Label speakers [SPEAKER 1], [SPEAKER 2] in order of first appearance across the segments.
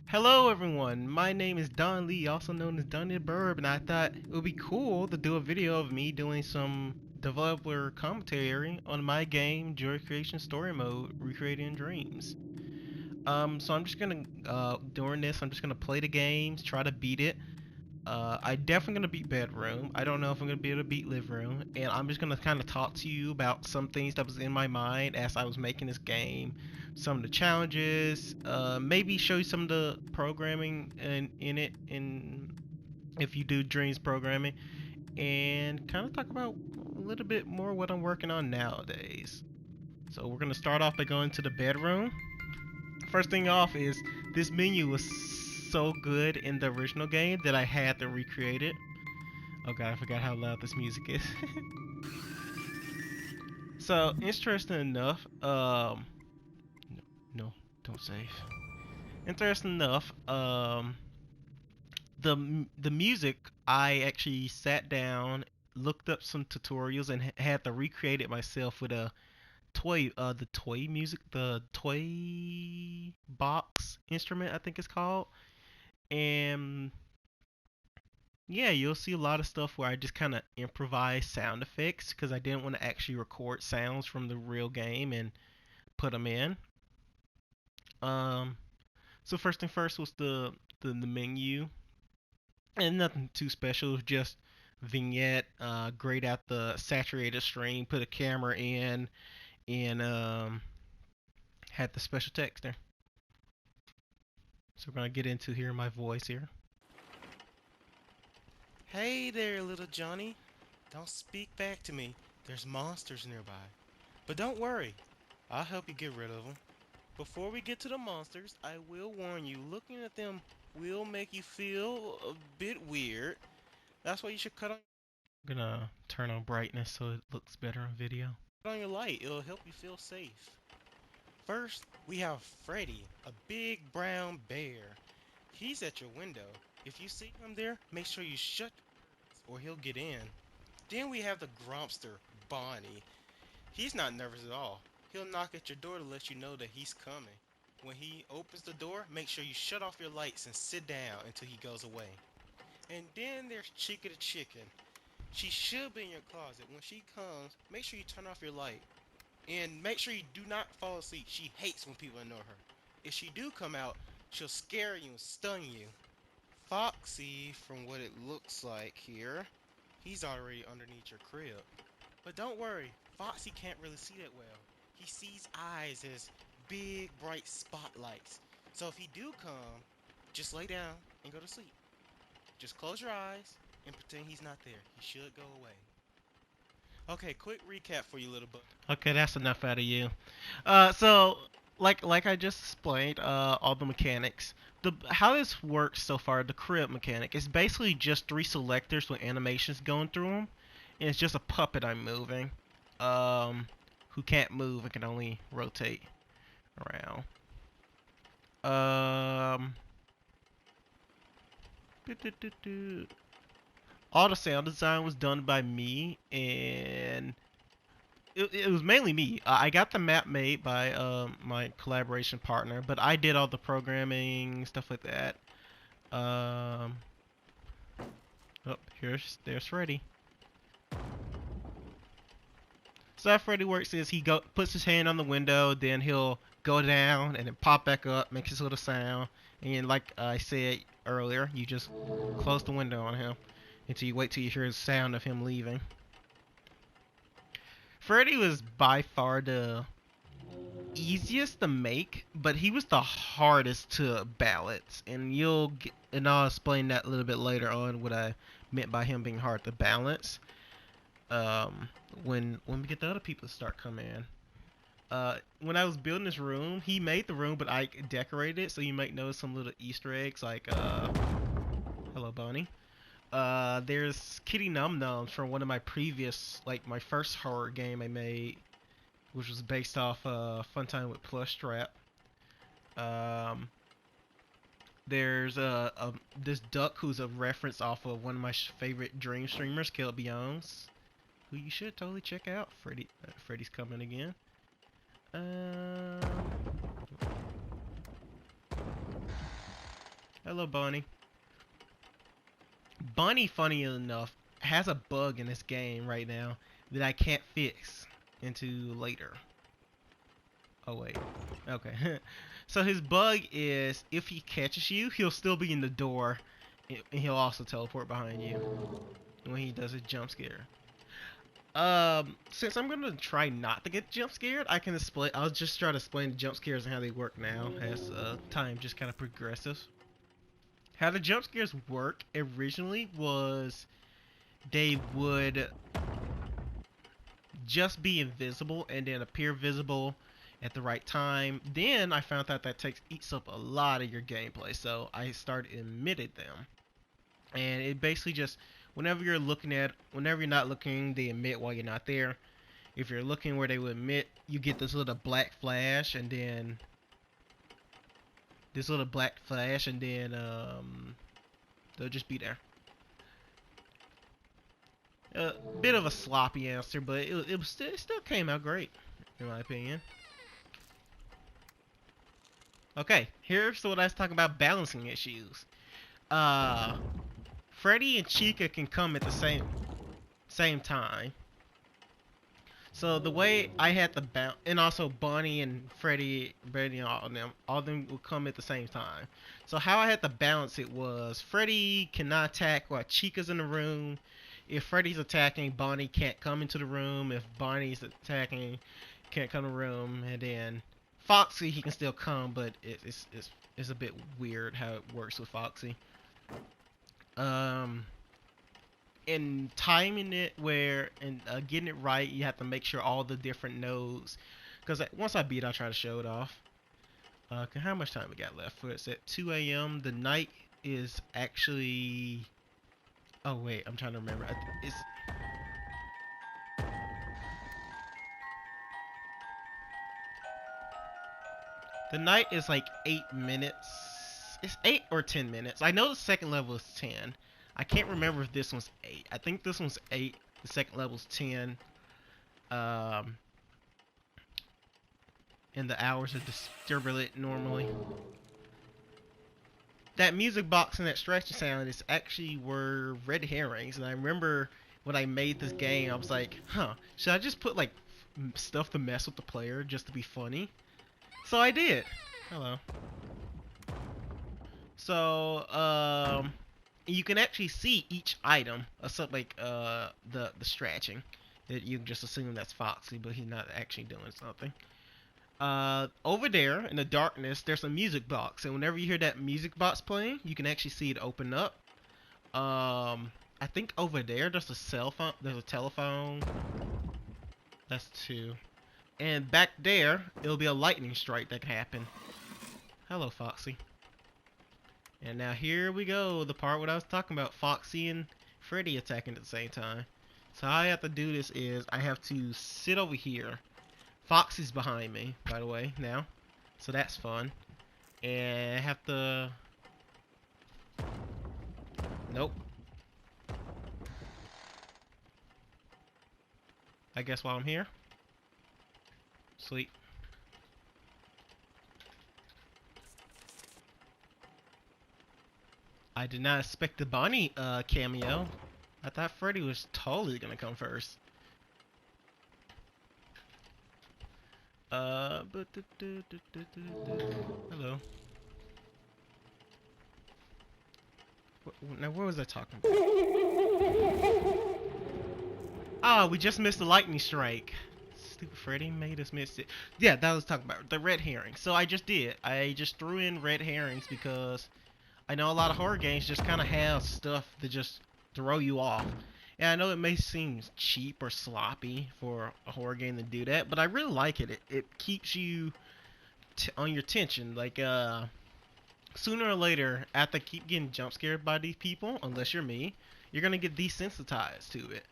[SPEAKER 1] Hello everyone, my name is Don Lee, also known as Don the Burb, and I thought it would be cool to do a video of me doing some developer commentary on my game, Joy Creation Story Mode, Recreating Dreams. So I'm just gonna, during this, I'm just gonna play the games, try to beat it. I definitely gonna beat Bedroom. I don't know if I'm gonna be able to beat Live Room, and I'm just gonna kind of talk to you about some things that was in my mind as I was making this game, some of the challenges, maybe show you some of the programming in it, in if you do Dreams programming, and kind of talk about a little bit more what I'm working on nowadays. So we're gonna start off by going to the bedroom. First thing off is this menu was so good in the original game that I had to recreate it. Oh god, I forgot how loud this music is. So, interesting enough, no, no, don't save. Interesting enough, the music, I actually sat down, looked up some tutorials, and had to recreate it myself with a the toy music, the toy box instrument, I think it's called. And yeah, you'll see a lot of stuff where I just kind of improvise sound effects because I didn't want to actually record sounds from the real game and put them in. Um, so first thing first was the menu, and nothing too special, just vignette, grayed out the saturated stream, put a camera in, and had the special text there. So we're gonna get into hearing my voice here. Hey there, little Johnny. Don't speak back to me. There's monsters nearby. But don't worry, I'll help you get rid of them. Before we get to the monsters, I will warn you, looking at them will make you feel a bit weird. That's why you should cut on. I'm gonna turn on brightness so it looks better on video. Cut on your light, it'll help you feel safe. First, we have Freddy, a big brown bear. He's at your window. If you see him there, make sure you shut or he'll get in. Then we have the Grompster, Bonnie. He's not nervous at all. He'll knock at your door to let you know that he's coming. When he opens the door, make sure you shut off your lights and sit down until he goes away. And then there's Chica the Chicken. She should be in your closet. When she comes, make sure you turn off your light. And make sure you do not fall asleep. She hates when people ignore her. If she do come out, she'll scare you and stun you. Foxy, from what it looks like here, he's already underneath your crib. But don't worry, Foxy can't really see that well. He sees eyes as big, bright spotlights. So if he do come, just lay down and go to sleep. Just close your eyes and pretend he's not there. He should go away. Okay, quick recap for you, little bug. Okay, that's enough out of you. So like I just explained, all the mechanics. The how this works so far, the crib mechanic, is basically just three selectors with animations going through them, and it's just a puppet I'm moving, who can't move and can only rotate around. Um, all the sound design was done by me, and it was mainly me. I got the map made by my collaboration partner, but I did all the programming, stuff like that. Um, oh, there's Freddy. So how Freddy works is he puts his hand on the window, then he'll go down and then pop back up, make his little sound, and like I said earlier, you just close the window on him until you wait till you hear the sound of him leaving. Freddy was by far the easiest to make, but he was the hardest to balance, and I'll explain that a little bit later on what I meant by him being hard to balance. When we get the other people to start coming in. When I was building this room, he made the room, but I decorated it, so you might notice some little Easter eggs, like hello Bonnie. There's Kitty Num Nums from one of my previous, like my first horror game I made, which was based off Funtime with Plush Trap. There's this duck who's a reference off of one of my favorite dream streamers, Caleb Beyonds, who you should totally check out. Freddy's coming again. Hello, Bonnie. Bonnie, funny enough, has a bug in this game right now that I can't fix into later. Oh, wait. Okay. So his bug is if he catches you, he'll still be in the door, and he'll also teleport behind you when he does a jump scare. Since I'm gonna try not to get jump scared, I'll just try to explain the jump scares and how they work now as time just kind of progresses. How the jump scares work originally was they would just be invisible and then appear visible at the right time. Then I found out that eats up a lot of your gameplay, so I started emitting them. And it basically just whenever you're not looking, they emit while you're not there. If you're looking where they would emit, you get this little black flash, and then they'll just be there. A bit of a sloppy answer, but it still came out great, in my opinion. Okay, here's what I was talking about, balancing issues. Freddy and Chica can come at the same time. So the way I had to balance, and also Bonnie and Freddy, all of them will come at the same time. So how I had to balance it was Freddy cannot attack while Chica's in the room. If Freddy's attacking, Bonnie can't come into the room. If Bonnie's attacking, can't come to the room. And then Foxy, he can still come, but it's a bit weird how it works with Foxy. And timing it getting it right, you have to make sure all the different nodes. Because once I beat, I'll try to show it off. How much time we got left? It's at 2 a.m. The night is actually. Oh wait, I'm trying to remember. The night is like 8 minutes. It's 8 or 10 minutes. I know the second level is 10. I can't remember if this one's 8. I think this one's 8. The second level's 10. And the hours are distributed normally. That music box and that stretching sound is actually were red herrings. And I remember when I made this game, I was like, should I just put like stuff to mess with the player just to be funny? So I did. Hello. So, you can actually see each item, except like the stretching. That you can just assume that's Foxy, but he's not actually doing something. Over there in the darkness, there's a music box, and whenever you hear that music box playing, you can actually see it open up. I think over there's a cell phone. There's a telephone. That's 2. And back there, it'll be a lightning strike that can happen. Hello, Foxy. And now here we go, the part what I was talking about, Foxy and Freddy attacking at the same time. So how I have to do this is I have to sit over here. Foxy's behind me, by the way, now. So that's fun. And I have to... Nope. I guess while I'm here. Sweet. I did not expect the Bonnie cameo. I thought Freddy was totally gonna come first. Hello. Now what was I talking about? Ah, we just missed the lightning strike. Stupid Freddy made us miss it. Yeah, that was talking about the red herring. So I just did. I just threw in red herrings because I know a lot of horror games just kind of have stuff that just throw you off. And I know it may seem cheap or sloppy for a horror game to do that, but I really like it. It keeps you on your tension. Like, sooner or later, after keep getting jump scared by these people, unless you're me, you're going to get desensitized to it.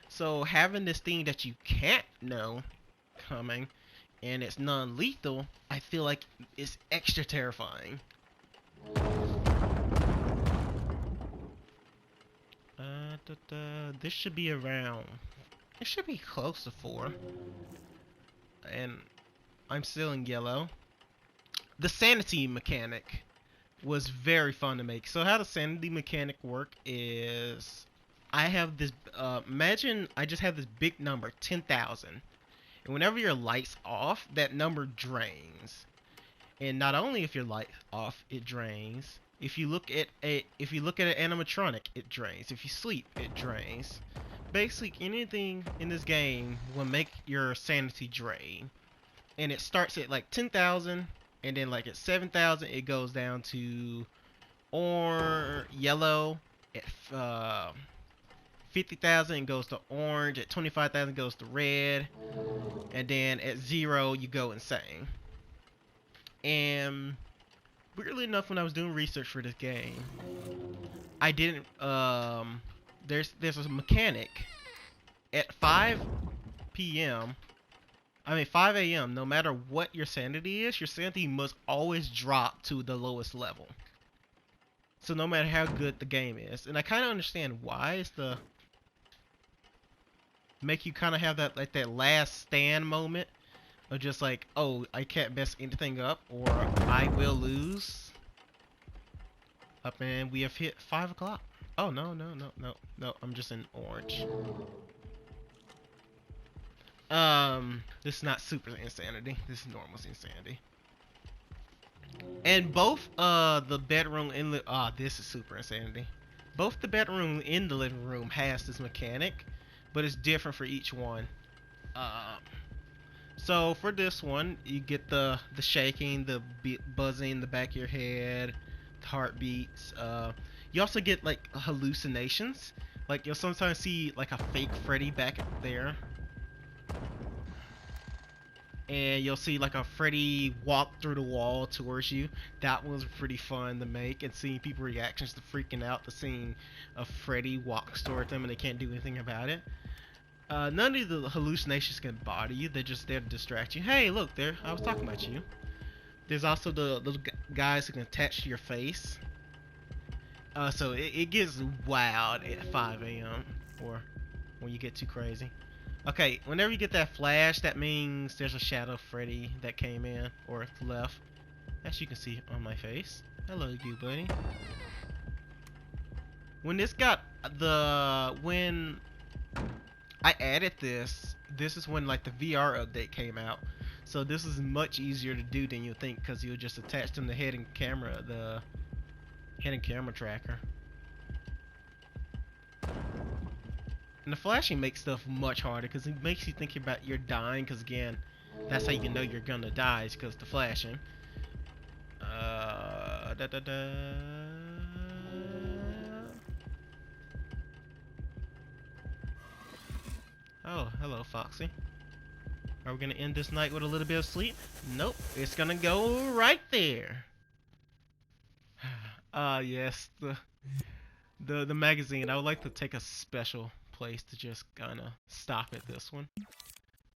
[SPEAKER 1] So having this thing that you can't know coming, and it's non-lethal, I feel like it's extra terrifying. This should be around. It should be close to 4. And I'm still in yellow. The sanity mechanic. was very fun to make. So how the sanity mechanic work is, I have this. Imagine I just have this big number, 10,000, and whenever your light's off, that number drains. And not only if your light's off, it drains. If you look at an animatronic, it drains. If you sleep, it drains. Basically, anything in this game will make your sanity drain. And it starts at like 10,000, and then like at 7,000, it goes down to yellow. At 50,000, it goes to orange. At 25,000, it goes to red. And then at 0, you go insane. And weirdly enough, when I was doing research for this game, I didn't. There's a mechanic at 5 p.m. 5 a.m. No matter what your sanity is, your sanity must always drop to the lowest level. So no matter how good the game is, and I kind of understand why. It's the make you kind of have that like that last stand moment of just like, oh, I can't mess anything up, or I will lose. Up, and we have hit 5 o'clock. Oh no, I'm just in orange. This is not super insanity. This is normal insanity. And both the bedroom and the this is super insanity. Both the bedroom and the living room has this mechanic, but it's different for each one. So for this one, you get the shaking, the buzzing in the back of your head, the heartbeats. You also get like hallucinations. Like you'll sometimes see like a fake Freddy back there. And you'll see like a Freddy walk through the wall towards you. That was pretty fun to make, and seeing people's reactions to freaking out to seeing a Freddy walks towards them and they can't do anything about it. None of the hallucinations can bother you. They're just there to distract you. Hey, look there. I was talking about you. There's also the little guys who can attach to your face. So it gets wild at 5 a.m. or when you get too crazy. Okay, whenever you get that flash, that means there's a shadow Freddy that came in or left. As you can see on my face. Hello, you buddy. When I added this is when like the VR update came out. So this is much easier to do than you think, because you'll just attach them to the head and camera tracker. And the flashing makes stuff much harder, because it makes you think about you're dying, because again, that's how you know you're gonna die, is because the flashing. Oh, hello, Foxy. Are we gonna end this night with a little bit of sleep? Nope, it's gonna go right there. Yes, the magazine. I would like to take a special place to just kind of stop at this one,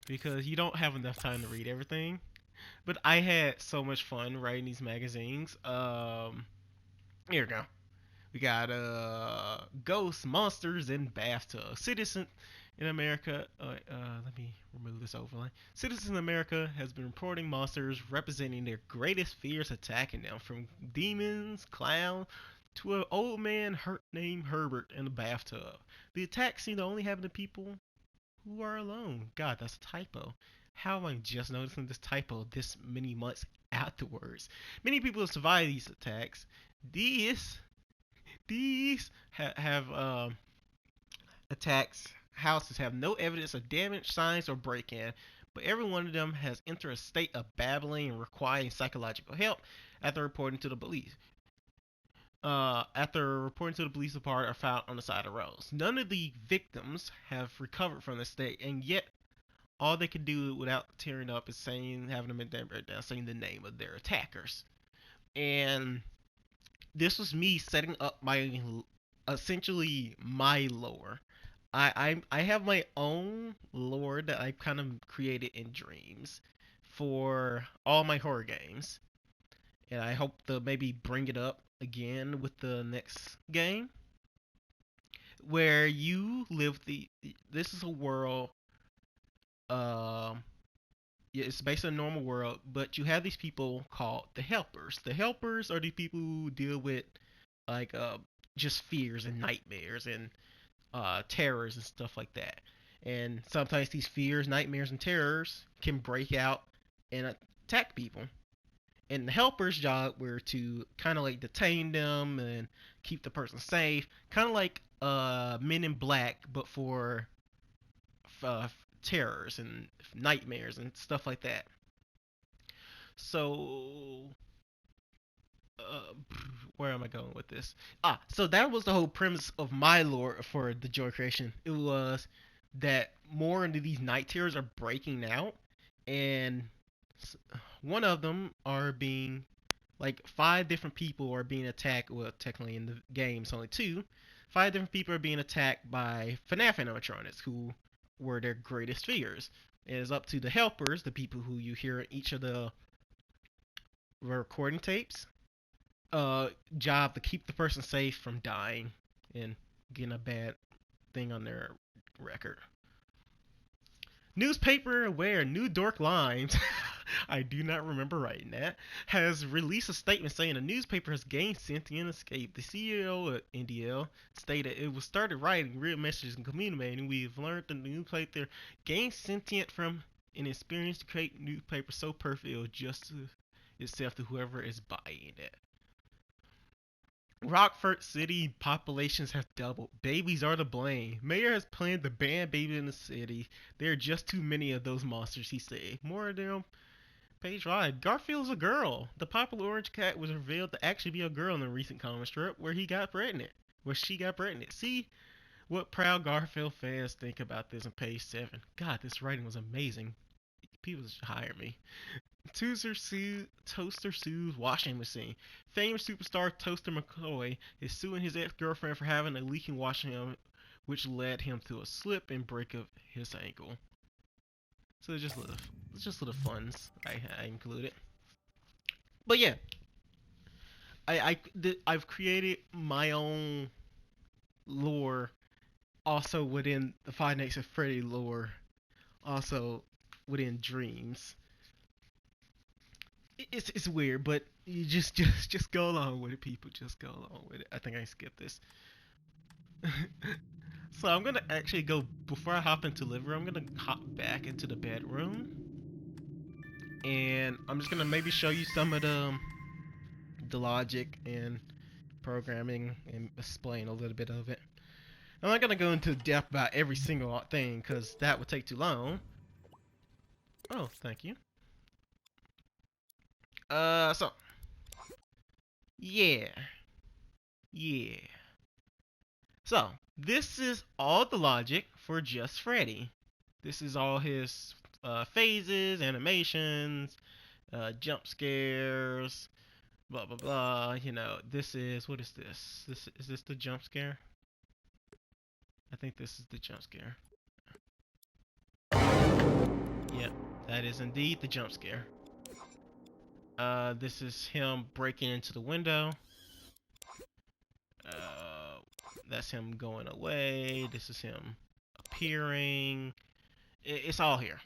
[SPEAKER 1] because you don't have enough time to read everything. But I had so much fun writing these magazines. Here we go. We got ghosts, monsters, and bathtub. Citizen in America. Let me remove this overlay. Citizen in America has been reporting monsters representing their greatest fears attacking them, from demons, clowns, to an old man named Herbert in a bathtub. The attacks seem to only happen to people who are alone. God, that's a typo. How am I just noticing this typo this many months afterwards? Many people have survived these attacks. These have attacks. Houses have no evidence of damage, signs, or break-in, but every one of them has entered a state of babbling and requiring psychological help after reporting to the police. Department are found on the side of roads. None of the victims have recovered from the state, and yet all they can do without tearing up is having them in their breakdown, saying the name of their attackers. And this was me setting up essentially my lore. I have my own lore that I kind of created in dreams for all my horror games, and I hope to maybe bring it up again with the next game, where you live this is a world
[SPEAKER 2] It's based on a normal world, but you have these people called the helpers. The helpers are the people who deal with like just fears and nightmares and terrors and stuff like that. And sometimes these fears, nightmares, and terrors can break out and attack people. And the helper's job were to kind of like detain them and keep the person safe, kind of like Men in Black, but for uh, terrors and nightmares and stuff like that. So, uh, where am I going with this? So that was the whole premise of my lore for the Joy creation. It was that more into these night terrors are breaking out, and one of them are being like 5 different people are being attacked. Well, technically in the game it's only 2. 5 different people are being attacked by FNAF animatronics who were their greatest fears. It is up to the helpers, the people who you hear in each of the recording tapes, job to keep the person safe from dying and getting a bad thing on their record. Newspaper where New Dork Lines, I do not remember writing that, has released a statement saying the newspaper has gained sentient escape. The CEO of NDL stated it was started writing real messages and communicating. We've learned the newspaper gained sentient from an experience to create newspaper so perfect it will just itself to whoever is buying it. Rockford City populations have doubled. Babies are to blame. Mayor has planned to ban babies in the city. There are just too many of those monsters, he said. More of them. Page 5. Garfield's a girl. The popular orange cat was revealed to actually be a girl in a recent comic strip where he got pregnant. Where she got pregnant. See what proud Garfield fans think about this on page 7. God, this writing was amazing. People should hire me. Toaster sues washing machine. Famous superstar Toaster McCoy is suing his ex-girlfriend for having a leaking washing machine, which led him to a slip and break of his ankle. So it's just little funs I included. But yeah, I've created my own lore, also within the Five Nights at Freddy lore, also within Dreams. It's weird, but you just go along with it, people. Just go along with it. I think I skipped this. So I'm gonna actually go before I hop into liver. I'm gonna hop back into the bedroom, and I'm just gonna maybe show you some of the logic and programming and explain a little bit of it. I'm not gonna go into depth about every single thing because that would take too long. Oh, thank you. So yeah, yeah. So, this is all the logic for Just Freddy. This is all his phases, animations, jump scares, blah blah blah. You know, this is what is this? Is this the jump scare? I think this is the jump scare. Yep, that is indeed the jump scare. This is him breaking into the window. Uh, that's him going away. This is him appearing. It's all here.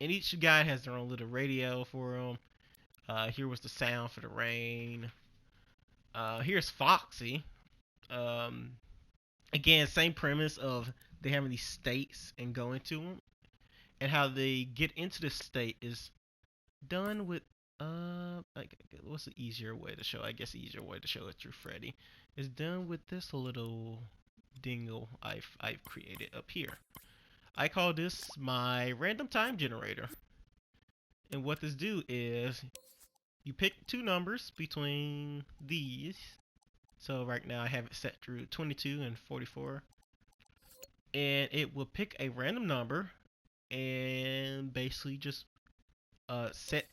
[SPEAKER 2] And each guy has their own little radio for them. Here was the sound for the rain. Here's Foxy. Um, Again, same premise of they having these states and going to them, and how they get into this state is done with like what's the easier way to show? I guess the easier way to show it through Freddy is done with this little dingle I've created up here. I call this my random time generator. And what this do is you pick 2 numbers between these. So right now I have it set through 22 and 44. And it will pick a random number and basically just set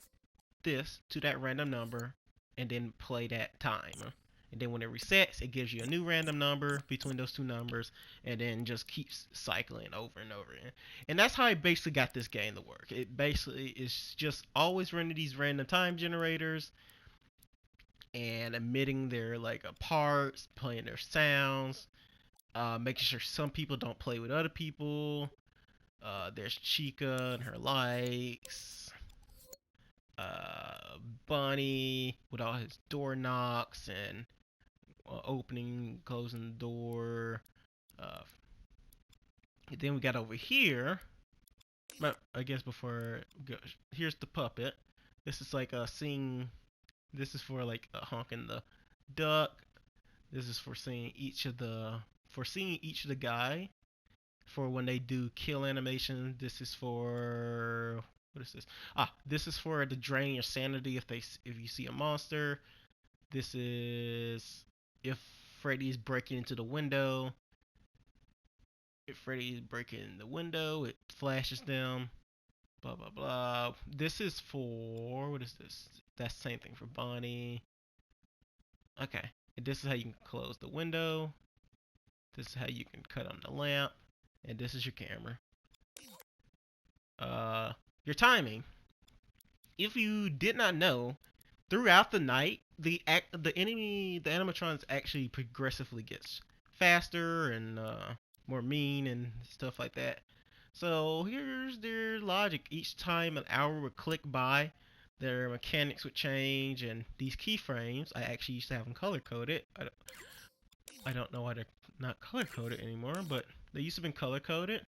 [SPEAKER 2] this to that random number and then play that time. And then when it resets, it gives you a new random number between those 2 numbers, and then just keeps cycling over and over again. And that's how I basically got this game to work. It basically is just always running these random time generators and emitting their like parts, playing their sounds, making sure some people don't play with other people, There's Chica and her likes. Bunny with all his door knocks and opening, closing the door. Uh, then we got over here. But I guess before we go, here's the puppet. This is like a sing. This is for like honking the duck. This is for seeing each of the guy. For when they do kill animation. This is for what is this? This is for to drain your sanity if you see a monster. This is if Freddy's breaking into the window. If Freddy's breaking the window, it flashes them. Blah blah blah. This is for what is this? That's the same thing for Bonnie. Okay. And this is how you can close the window. This is how you can cut on the lamp. And this is your camera. Your timing. If you did not know, throughout the night, the animatronics actually progressively gets faster and more mean and stuff like that. So here's their logic. Each time an hour would click by, their mechanics would change, and these keyframes, I actually used to have them color coded. I don't know why they're not color coded anymore, but they used to be color coded.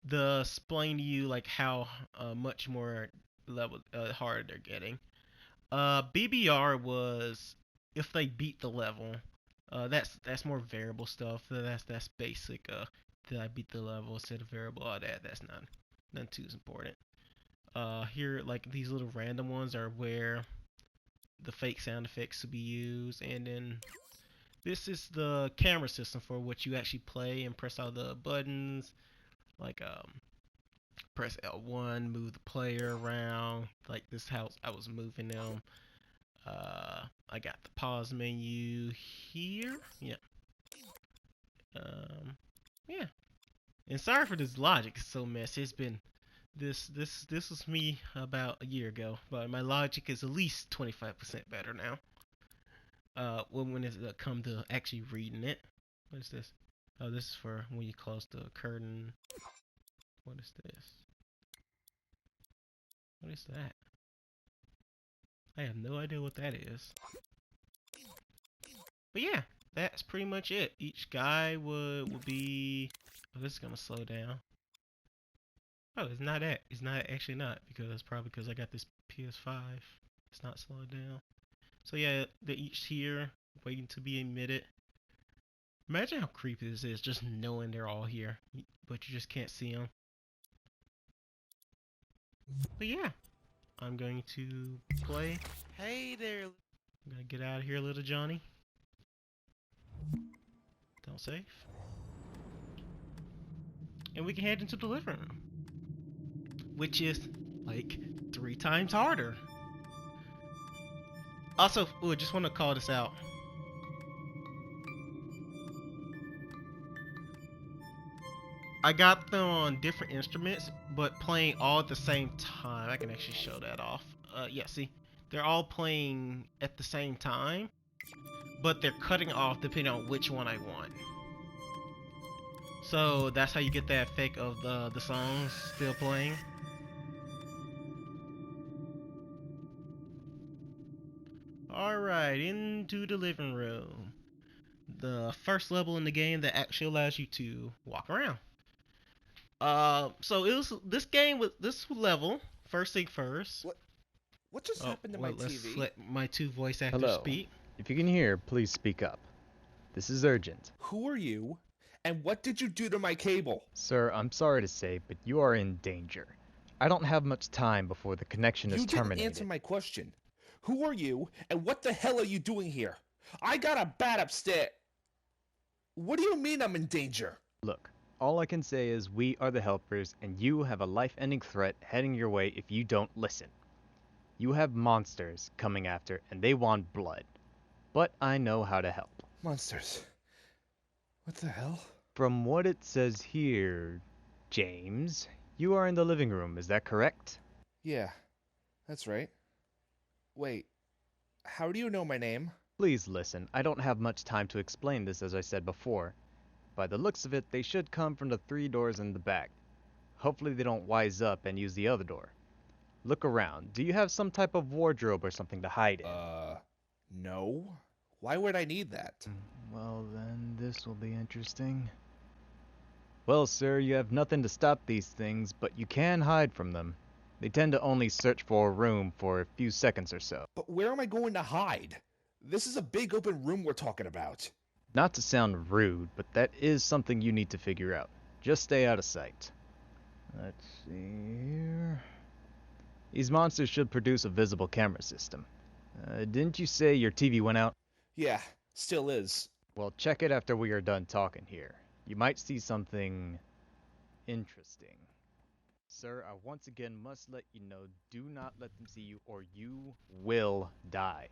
[SPEAKER 2] The explain to you like how much more level harder they're getting. BBR was if they beat the level. That's more variable stuff. That's basic. Did I beat the level instead of variable? Oh, that's not too important. Here like these little random ones are where the fake sound effects to be used, and then this is the camera system for what you actually play and press all the buttons. Like press L1, move the player around. Like this how I was moving them. I got the pause menu here. Yeah. Yeah. And sorry for this logic, it's so messy. It's been this was me about a year ago, but my logic is at least 25% better now. When it's come to actually reading it. What is this? Oh, this is for when you close the curtain. What is this? What is that? I have no idea what that is. But yeah, that's pretty much it. Each guy would be. Oh, this is gonna slow down. Oh, it's not that. It's not actually not because it's probably because I got this PS5. It's not slowed down. So yeah, they're each here waiting to be emitted. Imagine how creepy this is, just knowing they're all here, but you just can't see them. But yeah, I'm going to play.
[SPEAKER 1] Hey there.
[SPEAKER 2] I'm gonna get out of here, little Johnny. Don't save. And we can head into the living room, which is like 3 times harder. Also, I just want to call this out. I got them on different instruments, but playing all at the same time. I can actually show that off. Yeah, see, they're all playing at the same time, but they're cutting off depending on which one I want. So that's how you get that effect of the songs still playing. Alright, into the living room. The first level in the game that actually allows you to walk around. So it was this level. First thing first.
[SPEAKER 3] What just happened to my
[SPEAKER 2] Let's
[SPEAKER 3] TV?
[SPEAKER 2] let my 2 voice actors
[SPEAKER 4] Hello.
[SPEAKER 2] speak.
[SPEAKER 4] If you can hear, please speak up. This is urgent.
[SPEAKER 3] Who are you? And what did you do to my cable?
[SPEAKER 4] Sir, I'm sorry to say, but you are in danger. I don't have much time before the connection is
[SPEAKER 3] You didn't
[SPEAKER 4] terminated.
[SPEAKER 3] answer my question. Who are you? And what the hell are you doing here? I got a bat upstairs. What do you mean I'm in danger?
[SPEAKER 4] Look, all I can say is we are the helpers, and you have a life-ending threat heading your way if you don't listen. You have monsters coming after, and they want blood. But I know how to help.
[SPEAKER 3] Monsters. What the hell?
[SPEAKER 4] From what it says here, James, you are in the living room, is that correct?
[SPEAKER 3] Yeah, that's right. Wait, how do you know my name?
[SPEAKER 4] Please listen, I don't have much time to explain this as I said before. By the looks of it, they should come from the 3 doors in the back. Hopefully they don't wise up and use the other door. Look around. Do you have some type of wardrobe or something to hide in?
[SPEAKER 3] No. Why would I need that?
[SPEAKER 4] Well, then this will be interesting. Well, sir, you have nothing to stop these things, but you can hide from them. They tend to only search for a room for a few seconds or so.
[SPEAKER 3] But where am I going to hide? This is a big open room we're talking about.
[SPEAKER 4] Not to sound rude, but that is something you need to figure out. Just stay out of sight. Let's see here. These monsters should produce a visible camera system. Didn't you say your TV went out?
[SPEAKER 3] Yeah, still is.
[SPEAKER 4] Well, check it after we are done talking here. You might see something interesting. Sir, I once again must let you know, do not let them see you or you will die.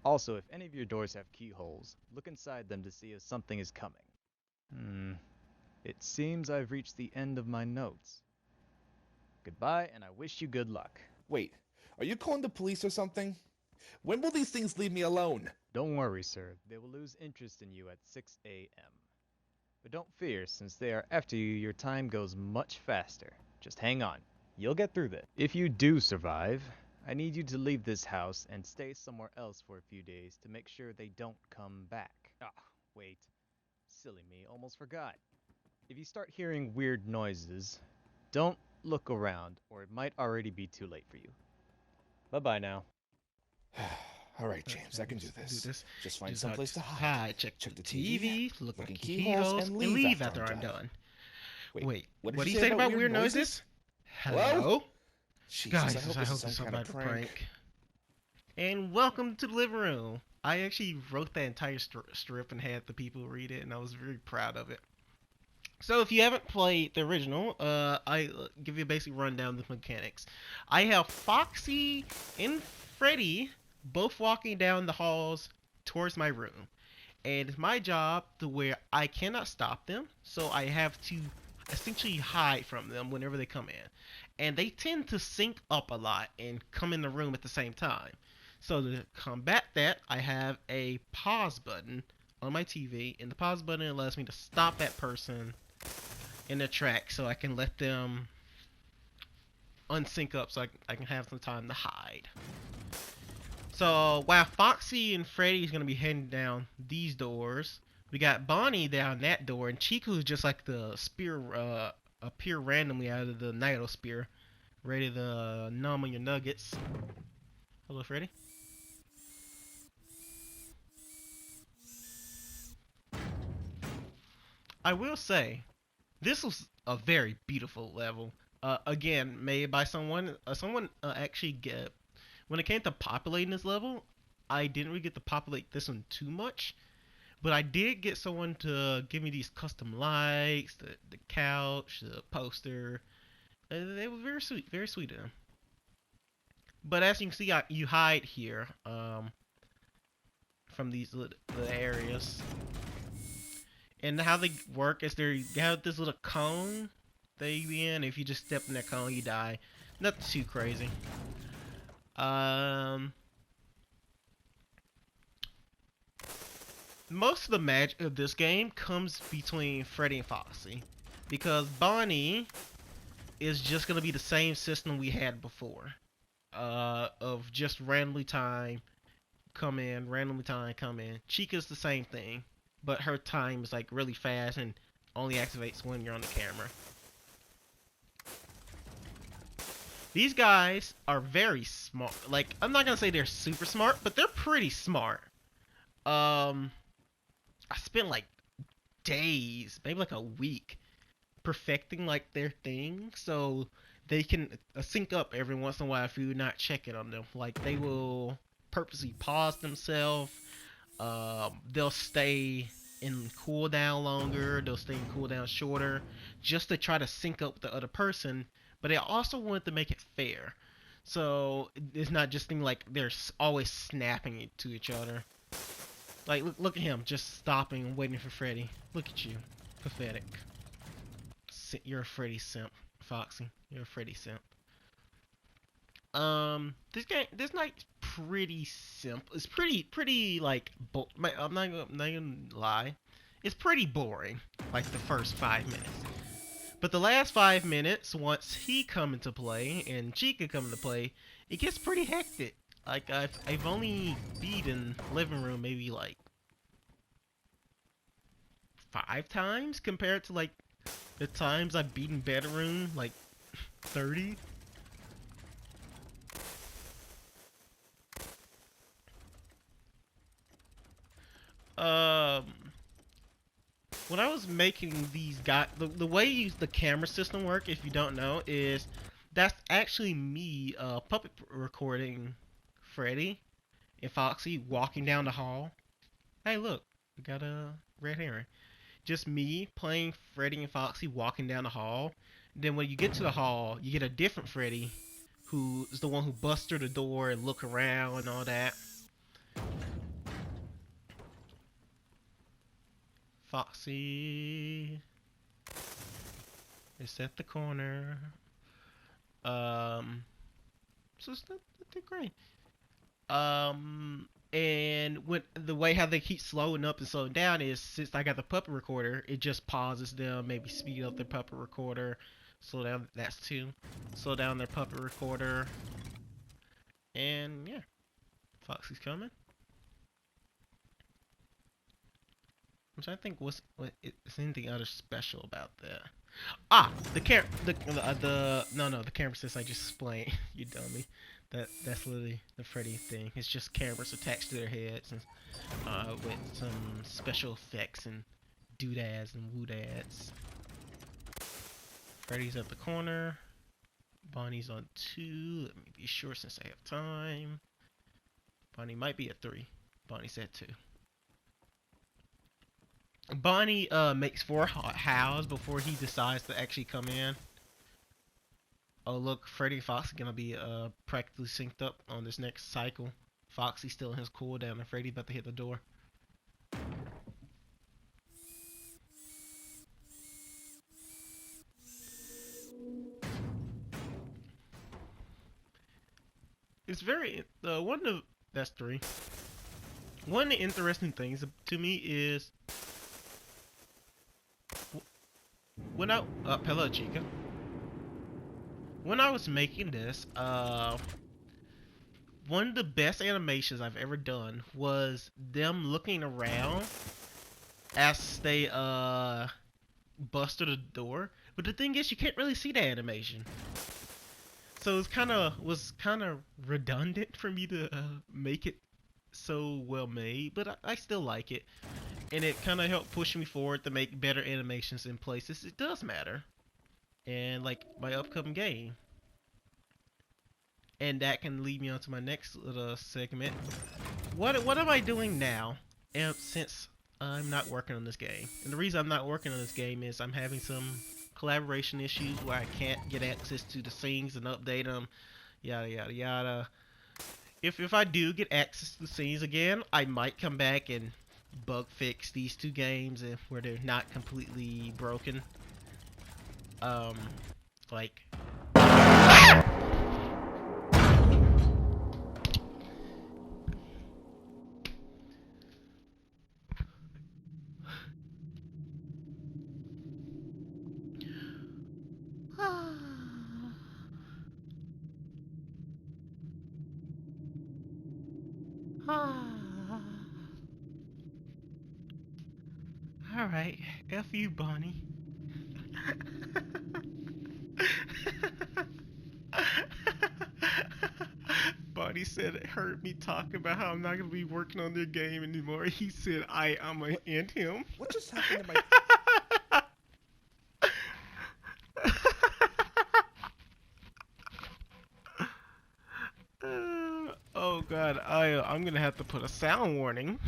[SPEAKER 4] Also, if any of your doors have keyholes, look inside them to see if something is coming. It seems I've reached the end of my notes. Goodbye, and I wish you good luck.
[SPEAKER 3] Wait, are you calling the police or something? When will these things leave me alone?
[SPEAKER 4] Don't worry, sir. They will lose interest in you at 6 a.m. But don't fear, since they are after you, your time goes much faster. Just hang on. You'll get through this. If you do survive, I need you to leave this house and stay somewhere else for a few days to make sure they don't come back. Wait. Silly me, almost forgot. If you start hearing weird noises, don't look around, or it might already be too late for you. Bye-bye now.
[SPEAKER 3] All right, James, I can do this. Just find
[SPEAKER 2] Just
[SPEAKER 3] someplace to hide.
[SPEAKER 2] Check
[SPEAKER 3] Check
[SPEAKER 2] the
[SPEAKER 3] the
[SPEAKER 2] TV,
[SPEAKER 3] TV,
[SPEAKER 2] look
[SPEAKER 3] look
[SPEAKER 2] in
[SPEAKER 3] in
[SPEAKER 2] keyholes, and leave after I'm done.
[SPEAKER 3] Wait,
[SPEAKER 2] What do you say about weird noises? Hello?
[SPEAKER 3] Jesus,
[SPEAKER 2] Guys, I hope this is some kind of prank. And welcome to the living room. I actually wrote that entire strip and had the people read it, and I was very proud of it. So if you haven't played the original, I give you a basic rundown of the mechanics. I have Foxy and Freddy both walking down the halls towards my room. And it's my job to where I cannot stop them, so I have to essentially hide from them whenever they come in. And they tend to sync up a lot and come in the room at the same time. So to combat that, I have a pause button on my TV, and the pause button allows me to stop that person in the track so I can let them unsync up so I can have some time to hide. So while Foxy and Freddy is going to be heading down these doors, we got Bonnie down that door, and Chico is just like the spear appear randomly out of the Nido spear, ready to numb on your nuggets. Hello, Freddy. I will say, this was a very beautiful level. Again, made by someone. Actually when it came to populating this level, I didn't really get to populate this one too much. But I did get someone to give me these custom lights, the couch, the poster. They were very sweet of them. But as you can see, you hide here from these little areas. And how they work is they have this little cone that you be in. If you just step in that cone, you die. Nothing too crazy. Most of the magic of this game comes between Freddy and Foxy, because Bonnie is just gonna be the same system we had before, of just randomly time come in, randomly time come in. Chica's the same thing, but her time is like really fast and only activates when you're on the camera. These guys are very smart. Like, I'm not gonna say they're super smart, but they're pretty smart. I spent like days, maybe like a week, perfecting like their thing, so they can sync up every once in a while if you're not checking on them. Like, they will purposely pause themselves. They'll stay in cooldown longer. They'll stay in cooldown shorter, just to try to sync up with the other person. But they also wanted to make it fair, so it's not just thing like they're always snapping to each other. Like, look at him, just stopping and waiting for Freddy. Look at you. Pathetic. You're a Freddy simp, Foxy. You're a Freddy simp. This night's pretty simple. It's pretty like, I'm not gonna lie. It's pretty boring, like the first 5 minutes. But the last 5 minutes, once he come into play and Chica come into play, it gets pretty hectic. Like I've only beaten living room maybe like 5 times compared to like the times I've beaten bedroom like 30. When I was making these guys, the way the camera system work, if you don't know, is that's actually me puppet recording Freddy and Foxy walking down the hall. Hey, look, we got a red herring. Just me playing Freddy and Foxy walking down the hall. Then when you get to the hall, you get a different Freddy, who is the one who busts through the door and look around and all that. Foxy is at the corner. So it's not great. And when the way how they keep slowing up and slowing down is since I got the puppet recorder, it just pauses them, maybe speed up their puppet recorder, slow down. That's 2. Slow down their puppet recorder, and yeah, Foxy's coming. I'm trying to think what is anything other special about that. The camera system I just explained. You dummy. That's literally the Freddy thing. It's just cameras attached to their heads and with some special effects and doodads and woodads. Freddy's at the corner. Bonnie's on 2. Let me be sure since I have time. Bonnie might be at 3. Bonnie's at 2. Bonnie makes 4 howls before he decides to actually come in. Oh look, Freddy and Foxy gonna be practically synced up on this next cycle. Foxy's still in his cooldown and Freddy about to hit the door. It's very that's 3. One of the interesting things to me is when hello Chica. When I was making this, one of the best animations I've ever done was them looking around as they bust through the door. But the thing is, you can't really see the animation, so it's kind of redundant for me to make it so well made. But I still like it, and it kind of helped push me forward to make better animations in places it does matter. And like my upcoming game. And that can lead me on to my next little segment. What am I doing now? And since I'm not working on this game. And the reason I'm not working on this game is I'm having some collaboration issues where I can't get access to the scenes and update them. Yada yada yada. If I do get access to the scenes again, I might come back and bug fix these 2 games where they're not completely broken. Like Alright, F you, Bonnie. Bonnie said it hurt me talking about how I'm not gonna be working on their game anymore. He said I'm gonna end him.
[SPEAKER 3] What just happened to my...
[SPEAKER 2] Oh god, I'm gonna have to put a sound warning.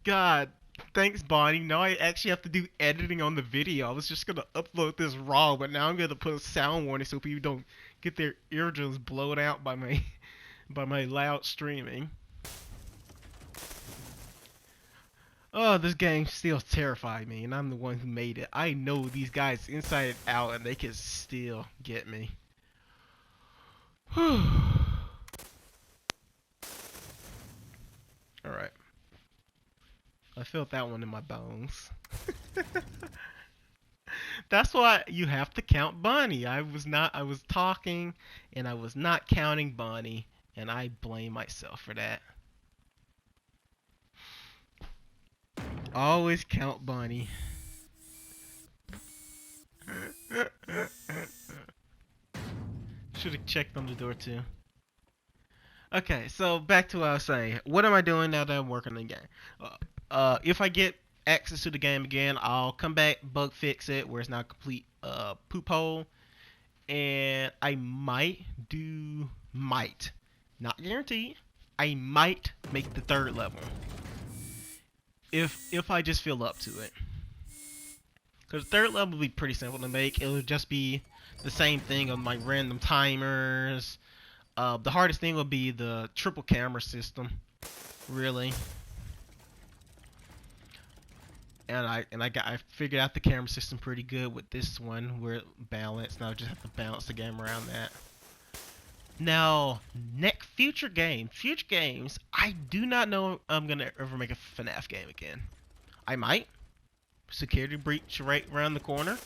[SPEAKER 2] God, thanks Bonnie. Now I actually have to do editing on the video. I was just gonna upload this raw, but now I'm gonna put a sound warning so people don't get their eardrums blown out by my loud streaming. Oh, this game still terrifies me, and I'm the one who made it. I know these guys inside and out, and they can still get me. Alright. I felt that one in my bones. That's why you have to count Bonnie. I was talking and I was not counting Bonnie, and I blame myself for that. Always count Bonnie. Should have checked on the door too. Okay, so back to what I was saying. What am I doing now that I'm working on the game? If I get access to the game again, I'll come back, bug fix it where it's not a complete poop hole, and I might, not guaranteed, I might make the third level if I just feel up to it. Because the third level will be pretty simple to make. It'll just be the same thing of my random timers. The hardest thing will be the triple camera system, really. And I figured out the camera system pretty good with this one, where it balanced. Now I just have to balance the game around that. Now, future games, I do not know if I'm gonna ever make a FNAF game again. I might. Security breach right around the corner.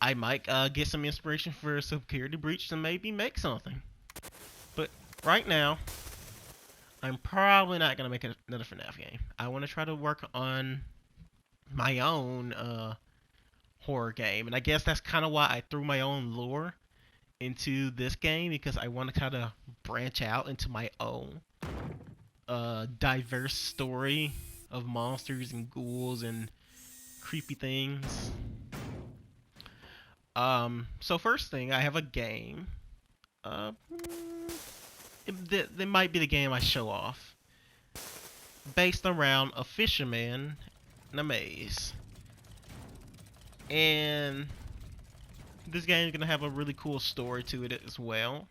[SPEAKER 2] I might get some inspiration for a security breach to maybe make something. But right now, I'm probably not gonna make another FNAF game. I want to try to work on my own horror game, and I guess that's kind of why I threw my own lore into this game, because I want to kind of branch out into my own diverse story of monsters and ghouls and creepy things. So first thing, I have a game. That might be the game I show off, based around a fisherman in a maze. And this game is gonna have a really cool story to it as well.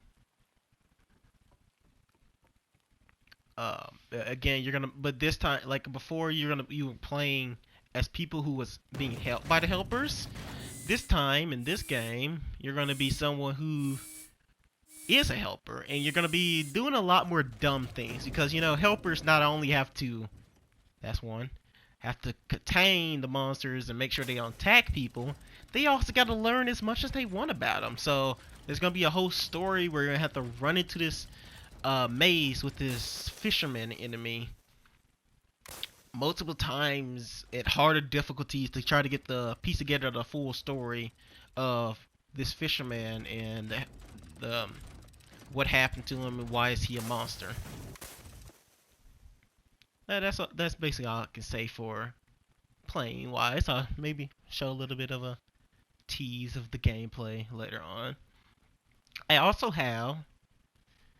[SPEAKER 2] Again, but this time, like before, you were playing as people who was being helped by the helpers. This time in this game, you're gonna be someone who is a helper, and you're gonna be doing a lot more dumb things, because helpers not only have to contain the monsters and make sure they don't attack people, they also got to learn as much as they want about them. So there's gonna be a whole story where you're gonna have to run into this maze with this fisherman enemy multiple times at harder difficulties to try to get the piece together the full story of this fisherman and the what happened to him and why is he a monster. That's basically all I can say for playing wise. I'll maybe show a little bit of a tease of the gameplay later on. I also have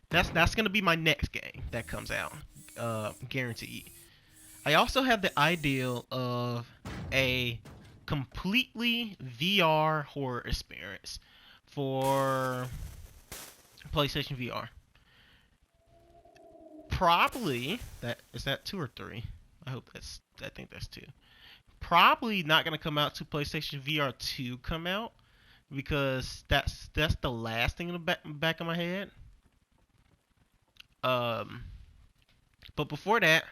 [SPEAKER 2] that's gonna be my next game that comes out, guaranteed. I also have the ideal of a completely VR horror experience for PlayStation VR. Probably is that 2 or 3? I think that's 2. Probably not gonna come out to PlayStation VR 2 come out, because that's the last thing in the back of my head. But before that,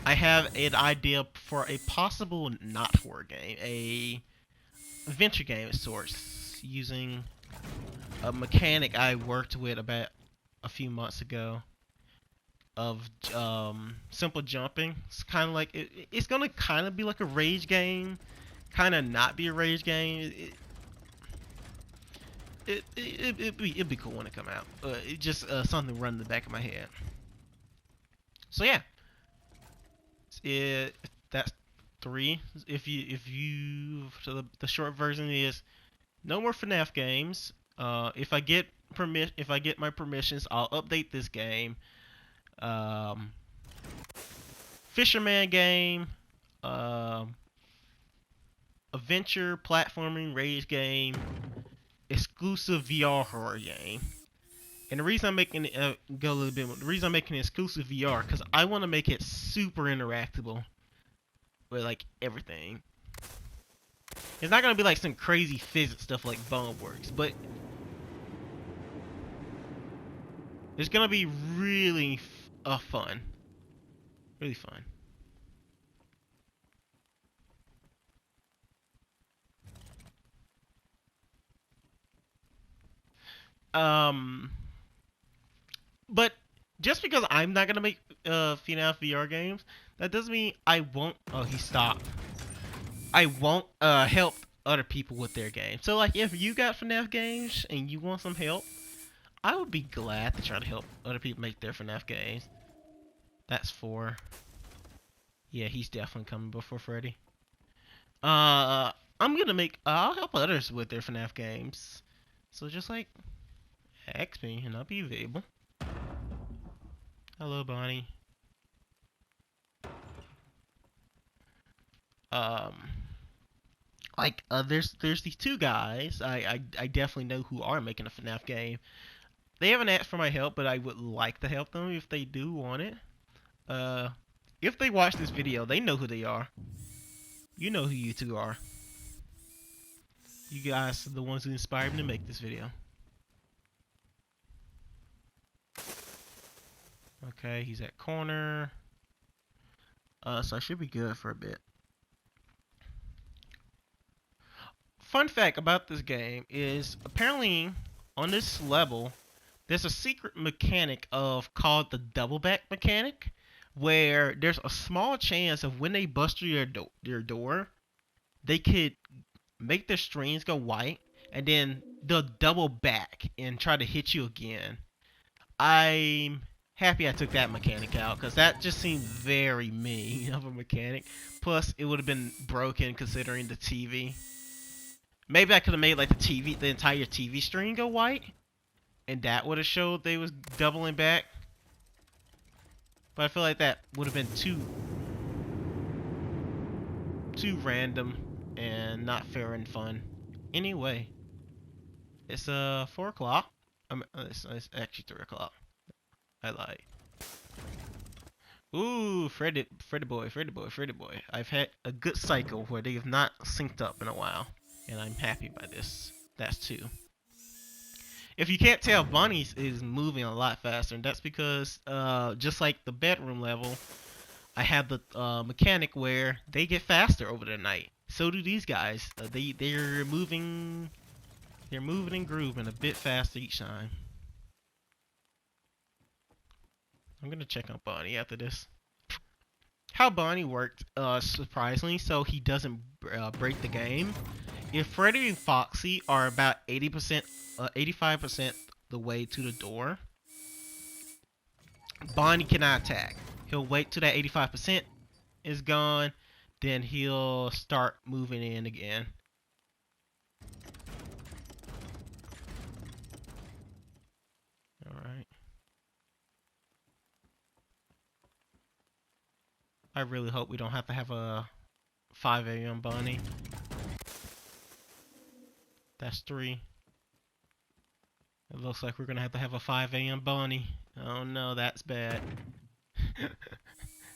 [SPEAKER 2] I have an idea for a possible not horror game, a adventure game of sorts, using a mechanic I worked with about a few months ago of simple jumping. It's kind of like it's gonna kind of be like a rage game, kind of not be a rage game. It'd be cool when it come out. It just something run in the back of my head. So yeah, that's 3. If you so the short version is no more FNAF games. If I get my permissions, I'll update this game. Fisherman game, adventure platforming rage game, exclusive VR horror game. And the reason I'm making it go a little bit more, the reason I'm making it exclusive VR, because I want to make it super interactable with like everything. It's not gonna be like some crazy physics stuff like Boneworks, but it's gonna be really fun. Really fun. Um, but just because I'm not gonna make FNAF VR games, that doesn't mean I won't. Oh, he stopped. I won't help other people with their games. So like, if you got FNAF games and you want some help, I would be glad to try to help other people make their FNAF games. That's 4. Yeah, he's definitely coming before Freddy. I'm gonna make. I'll help others with their FNAF games. So just like, ask me and I'll be available. Hello, Bonnie. There's these 2 guys. I definitely know who are making a FNAF game. They haven't asked for my help, but I would like to help them if they do want it. If they watch this video, they know who they are. You know who you 2 are. You guys are the ones who inspired me to make this video. Okay, he's at corner. So I should be good for a bit. Fun fact about this game is apparently on this level there's a secret mechanic called the double back mechanic, where there's a small chance of when they bust through your door, they could make their screens go white and then they'll double back and try to hit you again. I'm happy I took that mechanic out because that just seemed very mean of a mechanic. Plus, it would have been broken considering the TV. Maybe I could have made like the entire TV screen go white, and that would have showed they was doubling back. But I feel like that would have been too random and not fair and fun. Anyway, it's 4 o'clock. It's actually 3 o'clock. I lied. Ooh, Freddy boy. I've had a good cycle where they have not synced up in a while, and I'm happy by this. That's 2. If you can't tell, Bonnie is moving a lot faster, and that's because just like the bedroom level, I have the mechanic where they get faster over the night. So do these guys. They're moving and grooving a bit faster each time. I'm gonna check on Bonnie after this. How Bonnie worked, surprisingly, so he doesn't break the game. If Freddy and Foxy are about 85% the way to the door, Bonnie cannot attack. He'll wait till that 85% is gone, then he'll start moving in again. Alright. I really hope we don't have to have a 5 a.m. Bonnie. That's 3. It looks like we're gonna have a 5 a.m. Bonnie. Oh no, that's bad.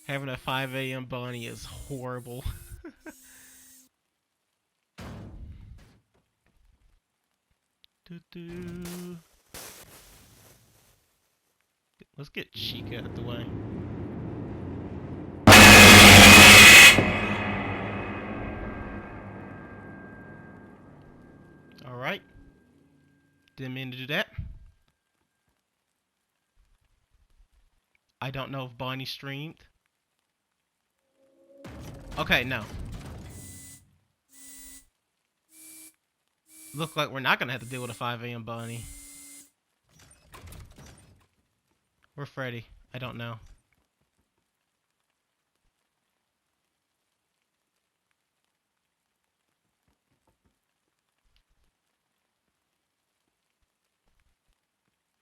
[SPEAKER 2] Having a 5 a.m. Bonnie is horrible. Let's get Chica out of the way. Alright. Didn't mean to do that. I don't know if Bonnie streamed. Okay, no. Look like we're not gonna have to deal with a 5 a.m. Bonnie. Where's Freddy? I don't know.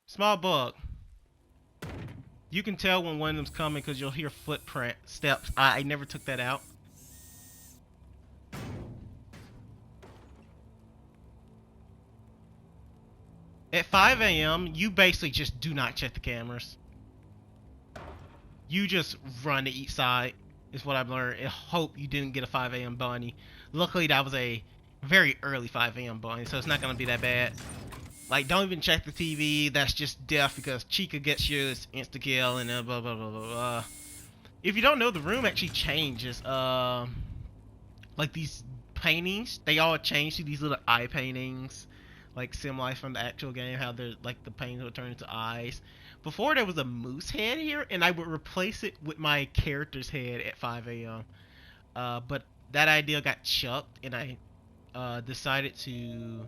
[SPEAKER 2] Small bug. You can tell when one of them's coming because you'll hear footprint steps. I never took that out. At 5 a.m., you basically just do not check the cameras. You just run to each side, is what I've learned. I hope you didn't get a 5 a.m. Bonnie. Luckily, that was a very early 5 a.m. Bonnie, so it's not going to be that bad. Like, don't even check the TV. That's just death because Chica gets you. It's insta-kill and blah, blah, blah, blah, blah. If you don't know, the room actually changes. Like, these paintings, they all change to these little eye paintings. like sim life from the actual game, how they're like the paintings would turn into eyes. Before there was a moose head here, and I would replace it with my character's head at 5 a.m. But that idea got chucked, and I decided to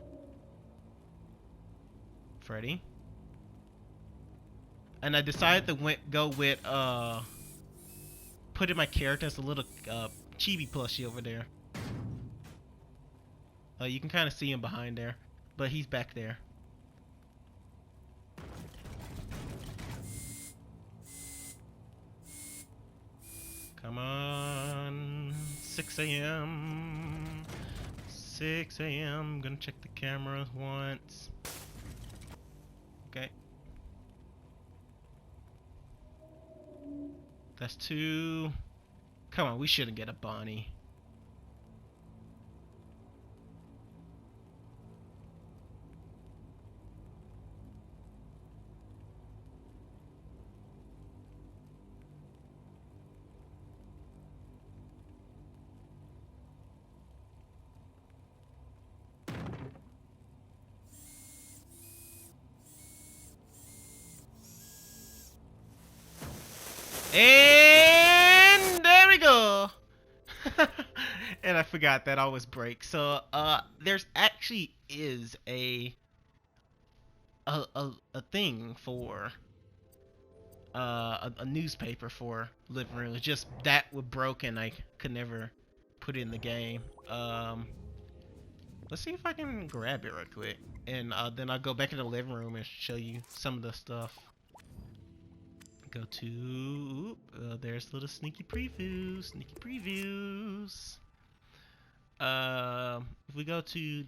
[SPEAKER 2] Freddy. And I decided to go with putting my character as a little chibi plushie over there. You can kind of see him behind there, but he's back there. Come on, 6 a.m. 6 a.m. Gonna check the cameras once. Okay. That's 2. Come on, we shouldn't get a Bonnie. And there we go. And I forgot that always breaks. So there's actually is a thing for a newspaper for living room. It's just that was broken. I could never put it in the game. Let's see if I can grab it real quick, and then I'll go back in the living room and show you some of the stuff. Go to there's little sneaky previews. If we go to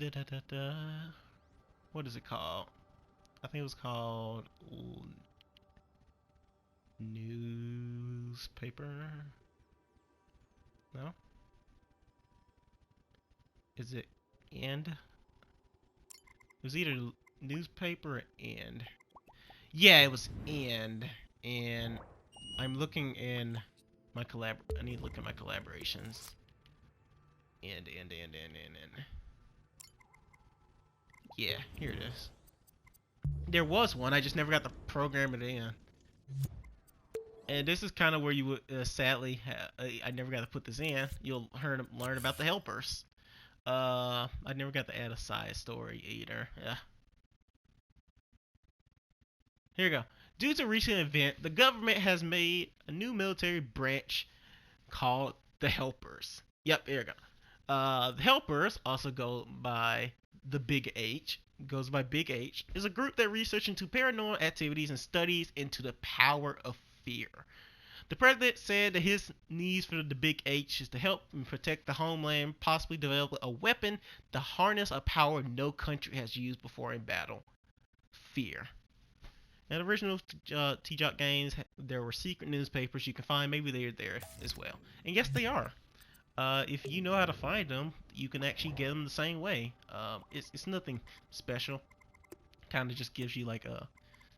[SPEAKER 2] what is it called? I think it was called newspaper. No? Is it and? It was either newspaper or and. Yeah, it was and I'm looking in my I need to look at my collaborations. And. Yeah, here it is. There was one, I just never got to program it in. And this is kind of where you would, sadly, I never got to put this in. You'll learn about the helpers. I never got to add a side story either. Yeah. Here you go. Due to a recent event, the government has made a new military branch called the Helpers. Yep, here you go. The Helpers also go by the Big H. Goes by Big H. Is a group that researches into paranormal activities and studies into the power of fear. The president said that his needs for the Big H is to help and protect the homeland, possibly develop a weapon to harness a power no country has used before in battle. Fear. Now, the original T-Jock games, there were secret newspapers you can find. Maybe they're there as well. And yes, they are. If you know how to find them, you can actually get them the same way. It's nothing special. Kind of just gives you like a,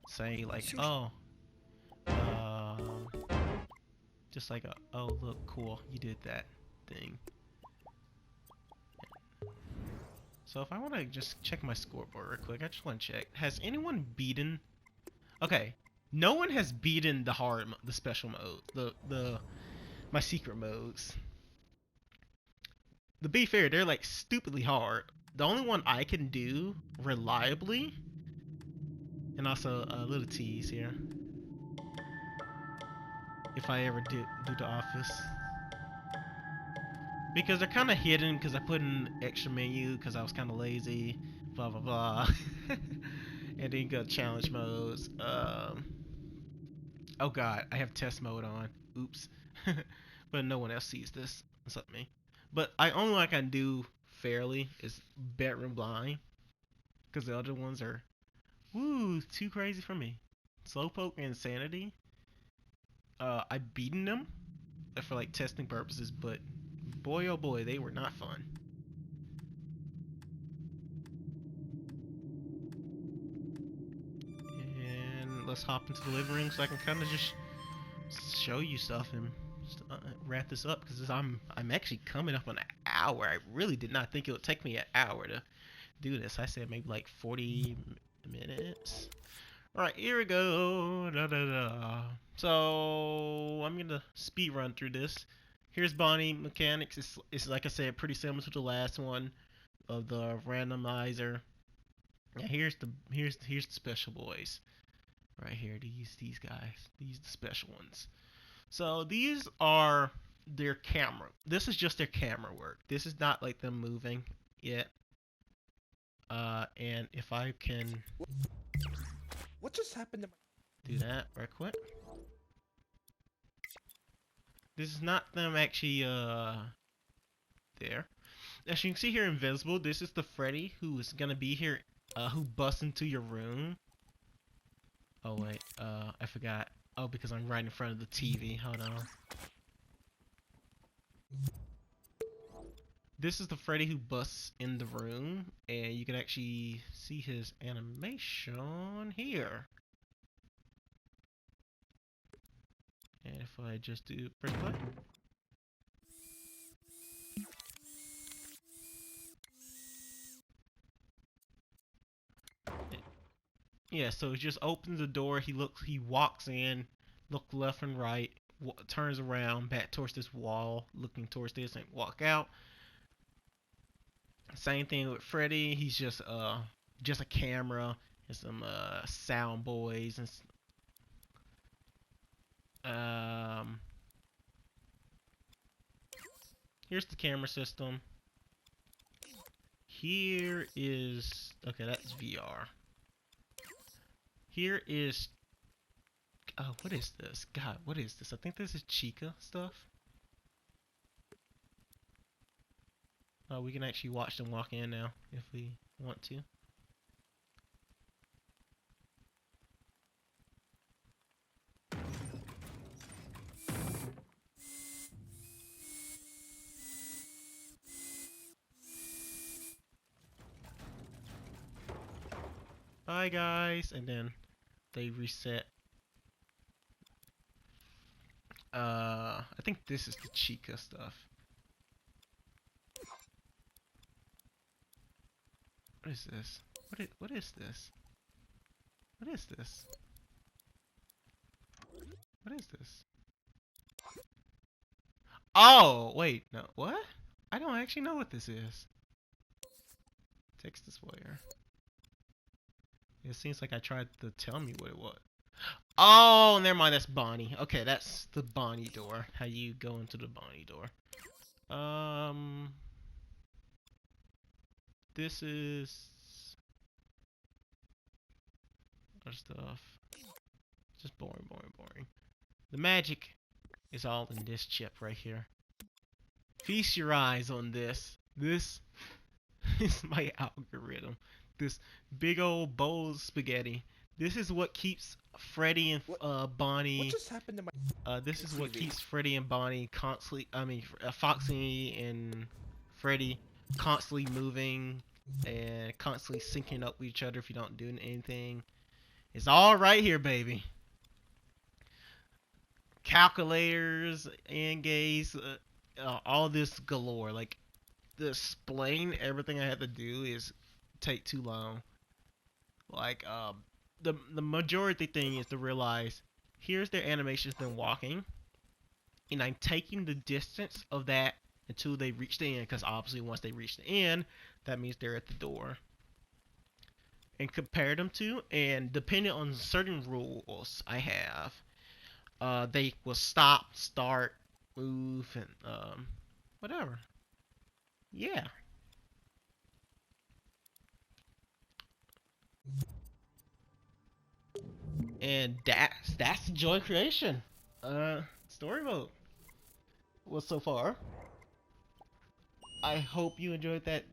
[SPEAKER 2] say like, oh, just like a, oh look, cool, you did that thing. So if I want to just check my scoreboard real quick, I just want to check. Has anyone beaten? Okay, no one has beaten the special mode, my secret modes. To be fair, they're like stupidly hard. The only one I can do reliably, and also a little tease here, if I ever do the office, because they're kind of hidden because I put in extra menu because I was kind of lazy, blah blah blah. And then you go challenge modes. Oh god, I have test mode on. Oops. But no one else sees this except me. But only one I can do fairly is bedroom blind, because the other ones are, woo, too crazy for me. Slowpoke and Insanity. I've beaten them for like testing purposes, but boy oh boy, they were not fun. And let's hop into the living room so I can kind of just show you stuff and wrap this up, because I'm actually coming up on an hour. I really did not think it would take me an hour to do this. I said maybe like 40 minutes. Alright, here we go. Da, da, da. So, I'm gonna speed run through this. Here's Bonnie mechanics. It's like I said, pretty similar to the last one of the randomizer. Now here's the special boys. Right here, these guys. These are the special ones. So these are their camera. This is just their camera work. This is not like them moving yet. And if I can
[SPEAKER 3] What just happened to my...
[SPEAKER 2] do that right quick. This is not them actually there. As you can see here, invisible. This is the Freddy who is gonna be here, who busts into your room. Oh wait, I forgot. Oh, because I'm right in front of the TV. Hold on. This is the Freddy who busts in the room, and you can actually see his animation here. And if I just do press play. Yeah, so he just opens the door. He walks in, look left and right, turns around, back towards this wall, looking towards this, and walk out. Same thing with Freddy. He's just a camera and some sound boys and here's the camera system. Here is that's VR. Here is what is this? God, what is this? I think this is Chica stuff. We can actually watch them walk in now if we want to. Bye guys, and then they reset. I think this is the Chica stuff. What is this? What is this? What is this? What is this? Oh, wait, no, what? I don't actually know what this is. Text displayer. It seems like I tried to tell me what it was. Oh, never mind, that's Bonnie. Okay, that's the Bonnie door. How you go into the Bonnie door. This is other stuff. Just boring. The magic is all in this chip right here. Feast your eyes on this. This is my algorithm. This big old bowl of spaghetti. This is what keeps Freddy and Bonnie.
[SPEAKER 3] What just happened to my...
[SPEAKER 2] This is what keeps Freddy and Bonnie constantly. Foxy and Freddy constantly moving and constantly syncing up with each other if you don't do anything. It's all right here, baby. Calculators and gaze, all this galore. Like, to explain everything I had to do is take too long. Like, the majority thing is to realize here's their animations them walking, and I'm taking the distance of that until they reach the end, because obviously once they reach the end, that means they're at the door. And compare them to, and depending on certain rules I have, they will stop, start, move, and whatever. Yeah. And that's Joy Creation. Story mode. Well, so far, I hope you enjoyed that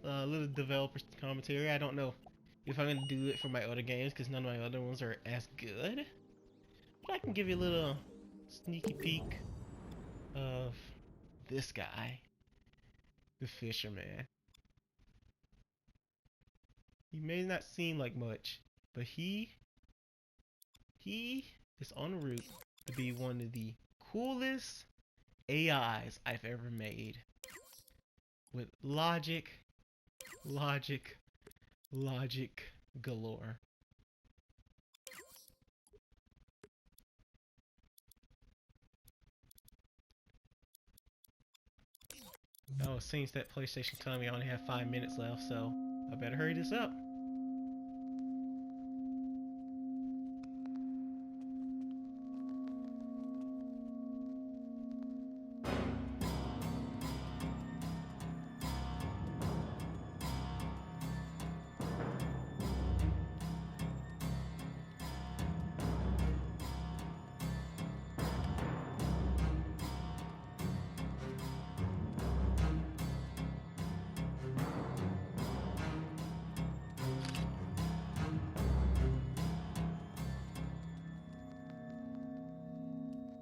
[SPEAKER 2] little developer commentary. I don't know if I'm gonna do it for my other games because none of my other ones are as good. But I can give you a little sneaky peek of this guy, the Fisherman. He may not seem like much, but he is en route to be one of the coolest AIs I've ever made. With logic, Logic. Logic galore. Oh, it seems that PlayStation told me I only have 5 minutes left, so I better hurry this up.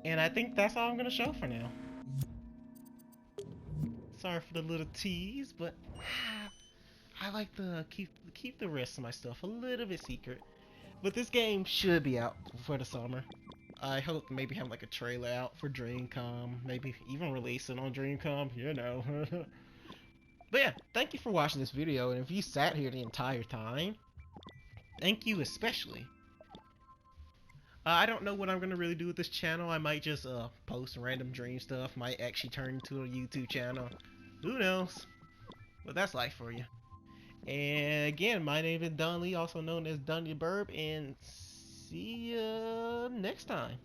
[SPEAKER 2] And I think that's all I'm gonna show for now. Sorry for the little tease, but I like to keep the rest of my stuff a little bit secret. But this game should be out for the summer. I hope maybe have like a trailer out for Dreamcom, maybe even release it on Dreamcom, you know. But yeah, thank you for watching this video, and if you sat here the entire time, thank you especially. I don't know what I'm gonna really do with this channel. I might just post random dream stuff. Might actually turn into a YouTube channel. Who knows? But that's life for you. And again, my name is Don Lee, also known as Dunny Burb, and see ya next time.